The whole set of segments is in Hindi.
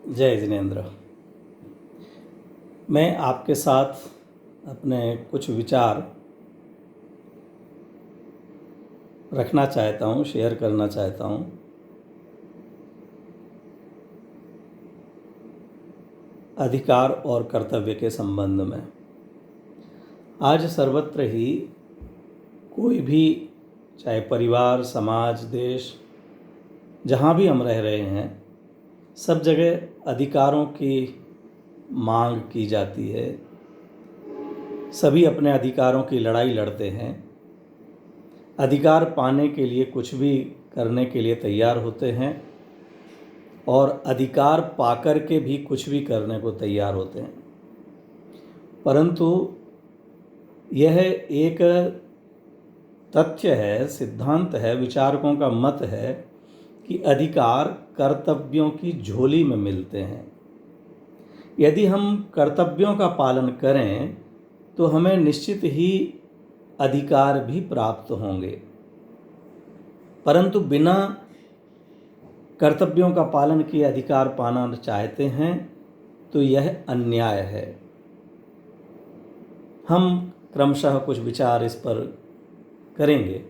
जय जिनेन्द्र। मैं आपके साथ अपने कुछ विचार रखना चाहता हूँ, शेयर करना चाहता हूँ। अधिकार और कर्तव्य के संबंध में आज सर्वत्र ही कोई भी, चाहे परिवार, समाज, देश, जहाँ भी हम रह रहे हैं, सब जगह अधिकारों की मांग की जाती है। सभी अपने अधिकारों की लड़ाई लड़ते हैं। अधिकार पाने के लिए कुछ भी करने के लिए तैयार होते हैं और अधिकार पाकर के भी कुछ भी करने को तैयार होते हैं। परंतु यह एक तथ्य है, सिद्धांत है, विचारकों का मत है कि अधिकार कर्तव्यों की झोली में मिलते हैं। यदि हम कर्तव्यों का पालन करें तो हमें निश्चित ही अधिकार भी प्राप्त होंगे, परंतु बिना कर्तव्यों का पालन किए अधिकार पाना चाहते हैं तो यह अन्याय है। हम क्रमशः कुछ विचार इस पर करेंगे।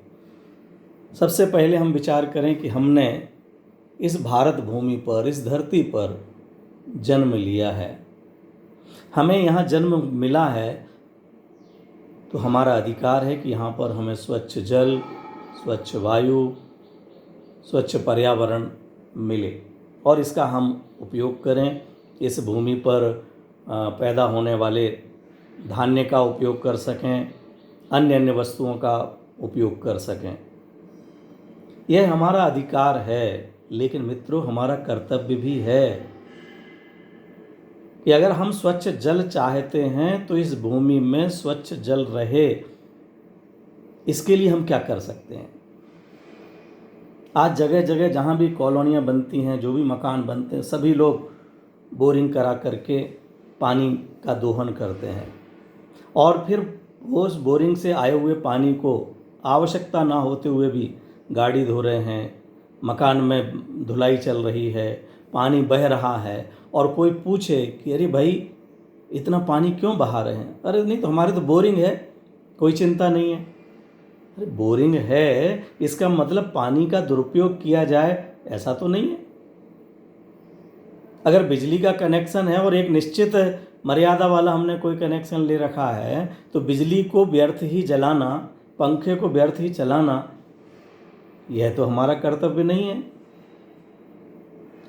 सबसे पहले हम विचार करें कि हमने इस भारत भूमि पर, इस धरती पर जन्म लिया है। हमें यहाँ जन्म मिला है तो हमारा अधिकार है कि यहाँ पर हमें स्वच्छ जल, स्वच्छ वायु, स्वच्छ पर्यावरण मिले और इसका हम उपयोग करें। इस भूमि पर पैदा होने वाले धान्य का उपयोग कर सकें, अन्य अन्य वस्तुओं का उपयोग कर सकें। यह हमारा अधिकार है, लेकिन मित्रों हमारा कर्तव्य भी है कि अगर हम स्वच्छ जल चाहते हैं तो इस भूमि में स्वच्छ जल रहे, इसके लिए हम क्या कर सकते हैं। आज जगह जगह जहाँ भी कॉलोनियाँ बनती हैं, जो भी मकान बनते हैं, सभी लोग बोरिंग करा करके पानी का दोहन करते हैं और फिर उस बोरिंग से आए हुए पानी को आवश्यकता ना होते हुए भी गाड़ी धो रहे हैं, मकान में धुलाई चल रही है, पानी बह रहा है और कोई पूछे कि अरे भाई इतना पानी क्यों बहा रहे हैं? अरे नहीं तो हमारे तो बोरिंग है, कोई चिंता नहीं है। अरे बोरिंग है इसका मतलब पानी का दुरुपयोग किया जाए ऐसा तो नहीं है। अगर बिजली का कनेक्शन है और एक निश्चित मर्यादा वाला हमने कोई कनेक्शन ले रखा है तो बिजली को व्यर्थ ही जलाना, पंखे को व्यर्थ ही चलाना, यह तो हमारा कर्तव्य नहीं है।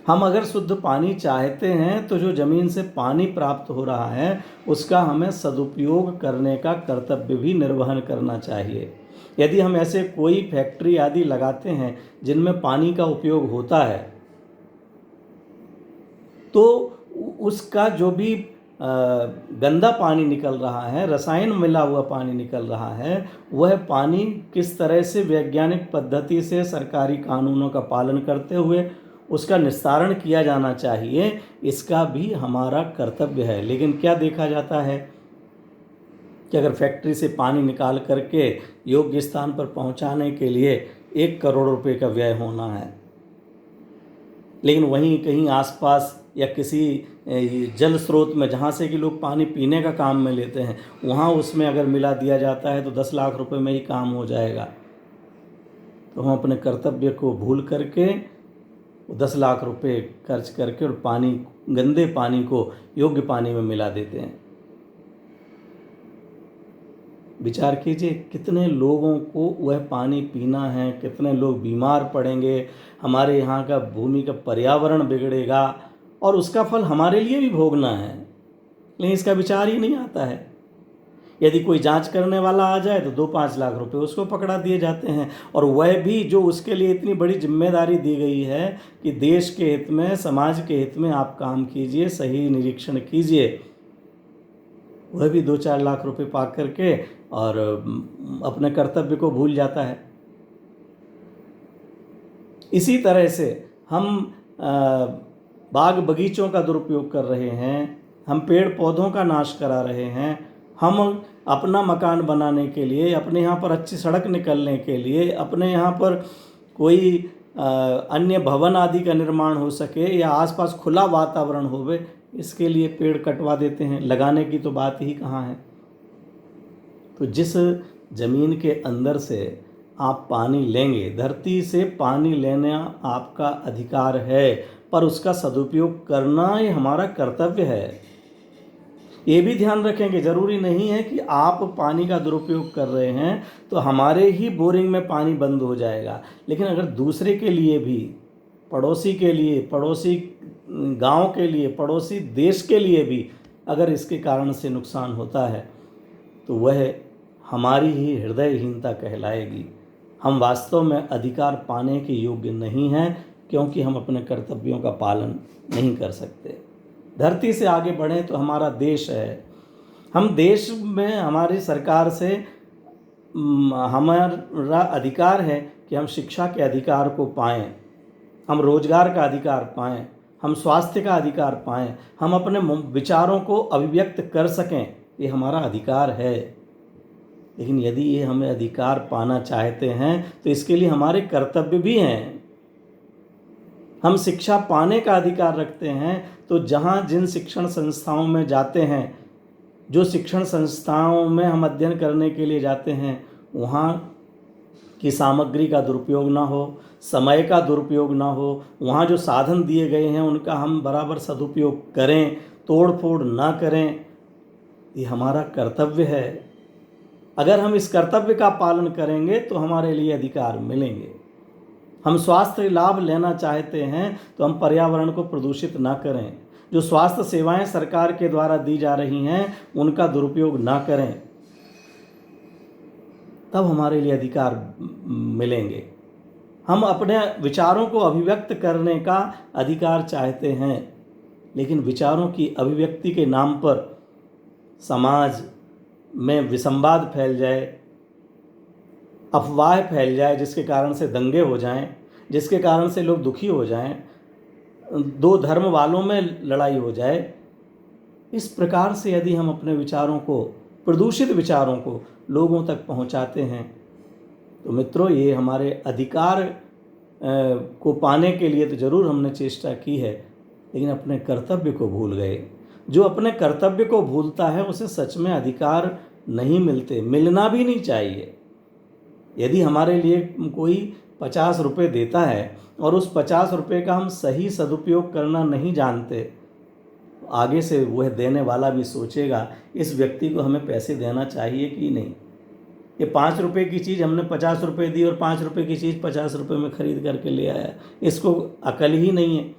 हम अगर शुद्ध पानी चाहते हैं तो जो ज़मीन से पानी प्राप्त हो रहा है उसका हमें सदुपयोग करने का कर्तव्य भी निर्वहन करना चाहिए। यदि हम ऐसे कोई फैक्ट्री आदि लगाते हैं जिनमें पानी का उपयोग होता है तो उसका जो भी गंदा पानी निकल रहा है, रसायन मिला हुआ पानी निकल रहा है, वह पानी किस तरह से वैज्ञानिक पद्धति से सरकारी कानूनों का पालन करते हुए उसका निस्तारण किया जाना चाहिए, इसका भी हमारा कर्तव्य है। लेकिन क्या देखा जाता है कि अगर फैक्ट्री से पानी निकाल करके योग्य स्थान पर पहुंचाने के लिए 1 करोड़ रुपए का व्यय होना है, लेकिन वहीं कहीं आसपास या किसी जल स्रोत में जहाँ से कि लोग पानी पीने का काम में लेते हैं, वहाँ उसमें अगर मिला दिया जाता है तो 10 लाख रुपए में ही काम हो जाएगा। तो हम अपने कर्तव्य को भूल करके 10 लाख रुपए खर्च करके और पानी, गंदे पानी को योग्य पानी में मिला देते हैं। विचार कीजिए कितने लोगों को वह पानी पीना है, कितने लोग बीमार पड़ेंगे, हमारे यहाँ का भूमि का पर्यावरण बिगड़ेगा और उसका फल हमारे लिए भी भोगना है, लेकिन इसका विचार ही नहीं आता है। यदि कोई जांच करने वाला आ जाए तो 2-5 लाख रुपए उसको पकड़ा दिए जाते हैं और वह भी जो उसके लिए इतनी बड़ी जिम्मेदारी दी गई है कि देश के हित में, समाज के हित में आप काम कीजिए, सही निरीक्षण कीजिए, वह भी 2-4 लाख रुपए पा करके और अपने कर्तव्य को भूल जाता है। इसी तरह से हम बाग बगीचों का दुरुपयोग कर रहे हैं, हम पेड़ पौधों का नाश करा रहे हैं, हम अपना मकान बनाने के लिए, अपने यहाँ पर अच्छी सड़क निकलने के लिए, अपने यहाँ पर कोई अन्य भवन आदि का निर्माण हो सके या आसपास खुला वातावरण होवे, इसके लिए पेड़ कटवा देते हैं। लगाने की तो बात ही कहाँ है। तो जिस जमीन के अंदर से आप पानी लेंगे, धरती से पानी लेना आपका अधिकार है, पर उसका सदुपयोग करना ये हमारा कर्तव्य है। ये भी ध्यान रखें कि जरूरी नहीं है कि आप पानी का दुरुपयोग कर रहे हैं तो हमारे ही बोरिंग में पानी बंद हो जाएगा, लेकिन अगर दूसरे के लिए भी, पड़ोसी के लिए, पड़ोसी गांव के लिए, पड़ोसी देश के लिए भी अगर इसके कारण से नुकसान होता है तो वह हमारी ही हृदयहीनता कहलाएगी। हम वास्तव में अधिकार पाने के योग्य नहीं हैं क्योंकि हम अपने कर्तव्यों का पालन नहीं कर सकते। धरती से आगे बढ़ें तो हमारा देश है। हम देश में हमारी सरकार से हमारा अधिकार है कि हम शिक्षा के अधिकार को पाएं, हम रोजगार का अधिकार पाएं, हम स्वास्थ्य का अधिकार पाएं, हम अपने विचारों को अभिव्यक्त कर सकें, ये हमारा अधिकार है। लेकिन यदि ये हमें अधिकार पाना चाहते हैं तो इसके लिए हमारे कर्तव्य भी हैं। हम शिक्षा पाने का अधिकार रखते हैं तो जहाँ जिन शिक्षण संस्थाओं में जाते हैं, जो शिक्षण संस्थाओं में हम अध्ययन करने के लिए जाते हैं, वहाँ की सामग्री का दुरुपयोग ना हो, समय का दुरुपयोग ना हो, वहाँ जो साधन दिए गए हैं उनका हम बराबर सदुपयोग करें, तोड़ फोड़ ना करें, ये हमारा कर्तव्य है। अगर हम इस कर्तव्य का पालन करेंगे तो हमारे लिए अधिकार मिलेंगे। हम स्वास्थ्य लाभ लेना चाहते हैं तो हम पर्यावरण को प्रदूषित ना करें, जो स्वास्थ्य सेवाएं सरकार के द्वारा दी जा रही हैं उनका दुरुपयोग ना करें, तब हमारे लिए अधिकार मिलेंगे। हम अपने विचारों को अभिव्यक्त करने का अधिकार चाहते हैं, लेकिन विचारों की अभिव्यक्ति के नाम पर समाज में विसंवाद फैल जाए, अफवाह फैल जाए, जिसके कारण से दंगे हो जाएं, जिसके कारण से लोग दुखी हो जाएं, दो धर्म वालों में लड़ाई हो जाए, इस प्रकार से यदि हम अपने विचारों को, प्रदूषित विचारों को लोगों तक पहुंचाते हैं तो मित्रों, ये हमारे अधिकार को पाने के लिए तो ज़रूर हमने चेष्टा की है, लेकिन अपने कर्तव्य को भूल गए। जो अपने कर्तव्य को भूलता है उसे सच में अधिकार नहीं मिलते, मिलना भी नहीं चाहिए। यदि हमारे लिए कोई 50 रुपये देता है और उस 50 रुपये का हम सही सदुपयोग करना नहीं जानते, आगे से वह देने वाला भी सोचेगा इस व्यक्ति को हमें पैसे देना चाहिए कि नहीं। ये 5 रुपये की चीज़ हमने 50 रुपये दी और 5 रुपये की चीज़ 50 रुपये में ख़रीद करके ले आया, इसको अकल ही नहीं है,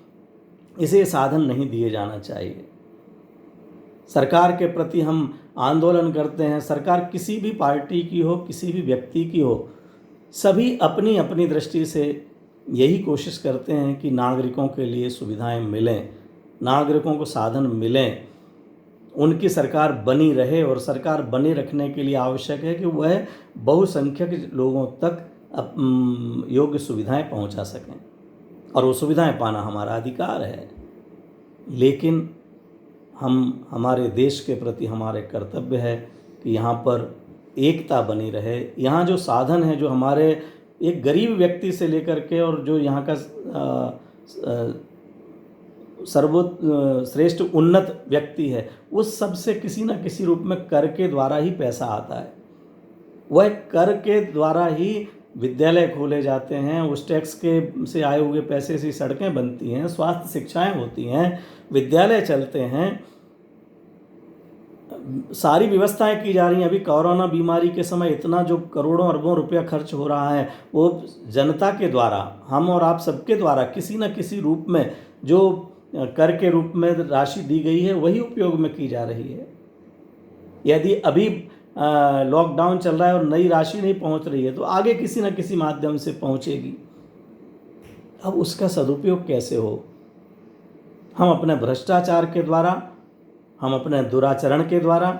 इसे साधन नहीं दिए जाना चाहिए। सरकार के प्रति हम आंदोलन करते हैं, सरकार किसी भी पार्टी की हो, किसी भी व्यक्ति की हो, सभी अपनी अपनी दृष्टि से यही कोशिश करते हैं कि नागरिकों के लिए सुविधाएं मिलें, नागरिकों को साधन मिलें, उनकी सरकार बनी रहे। और सरकार बने रखने के लिए आवश्यक है कि वह बहुसंख्यक लोगों तक योग्य सुविधाएं पहुंचा सकें, और वो सुविधाएं पाना हमारा अधिकार है। लेकिन हम, हमारे देश के प्रति हमारे कर्तव्य है कि यहाँ पर एकता बनी रहे। यहाँ जो साधन है, जो हमारे एक गरीब व्यक्ति से लेकर के और जो यहाँ का सर्वश्रेष्ठ उन्नत व्यक्ति है, उस सब से किसी न किसी रूप में कर के द्वारा ही पैसा आता है। वह कर के द्वारा ही विद्यालय खोले जाते हैं, उस टैक्स के से आए हुए पैसे से सड़कें बनती हैं, स्वास्थ्य शिक्षाएं होती हैं, विद्यालय चलते हैं, सारी व्यवस्थाएं की जा रही हैं। अभी कोरोना बीमारी के समय इतना जो करोड़ों अरबों रुपया खर्च हो रहा है, वो जनता के द्वारा, हम और आप सबके द्वारा किसी न किसी रूप में जो कर के रूप में राशि दी गई है वही उपयोग में की जा रही है। यदि अभी लॉकडाउन चल रहा है और नई राशि नहीं पहुंच रही है तो आगे किसी न किसी माध्यम से पहुंचेगी। अब उसका सदुपयोग कैसे हो? हम अपने भ्रष्टाचार के द्वारा, हम अपने दुराचरण के द्वारा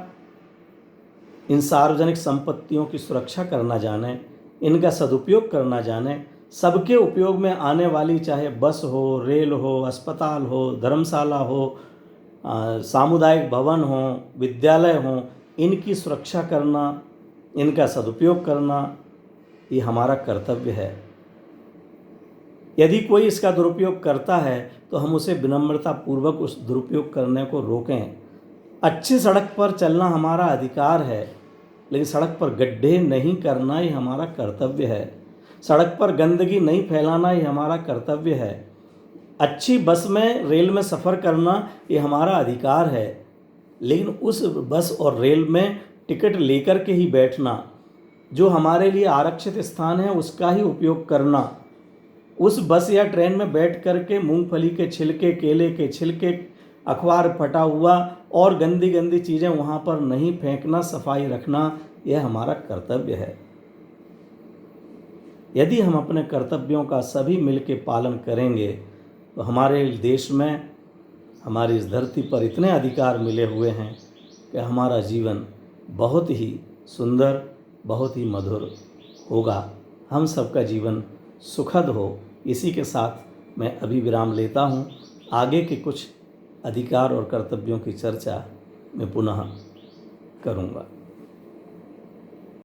इन सार्वजनिक संपत्तियों की सुरक्षा करना जाने, इनका सदुपयोग करना जाने, सबके उपयोग में आने वाली, चाहे बस हो, रेल हो, अस्पताल हो, धर्मशाला हो, सामुदायिक भवन हो, विद्यालय हो, इनकी सुरक्षा करना, इनका सदुपयोग करना, ये हमारा कर्तव्य है। यदि कोई इसका दुरुपयोग करता है तो हम उसे विनम्रतापूर्वक उस दुरुपयोग करने को रोकें। अच्छी सड़क पर चलना हमारा अधिकार है, लेकिन सड़क पर गड्ढे नहीं करना ही हमारा कर्तव्य है। सड़क पर गंदगी नहीं फैलाना ही हमारा कर्तव्य है। अच्छी बस में, रेल में सफ़र करना ये हमारा अधिकार है, लेकिन उस बस और रेल में टिकट लेकर के ही बैठना, जो हमारे लिए आरक्षित स्थान है उसका ही उपयोग करना, उस बस या ट्रेन में बैठ कर के मूंगफली के छिलके, केले के छिलके, अखबार फटा हुआ और गंदी गंदी चीज़ें वहाँ पर नहीं फेंकना, सफाई रखना, यह हमारा कर्तव्य है। यदि हम अपने कर्तव्यों का सभी मिल के पालन करेंगे तो हमारे देश में, हमारी इस धरती पर इतने अधिकार मिले हुए हैं कि हमारा जीवन बहुत ही सुंदर, बहुत ही मधुर होगा। हम सबका जीवन सुखद हो। इसी के साथ मैं अभी विराम लेता हूँ। आगे के कुछ अधिकार और कर्तव्यों की चर्चा मैं पुनः करूँगा।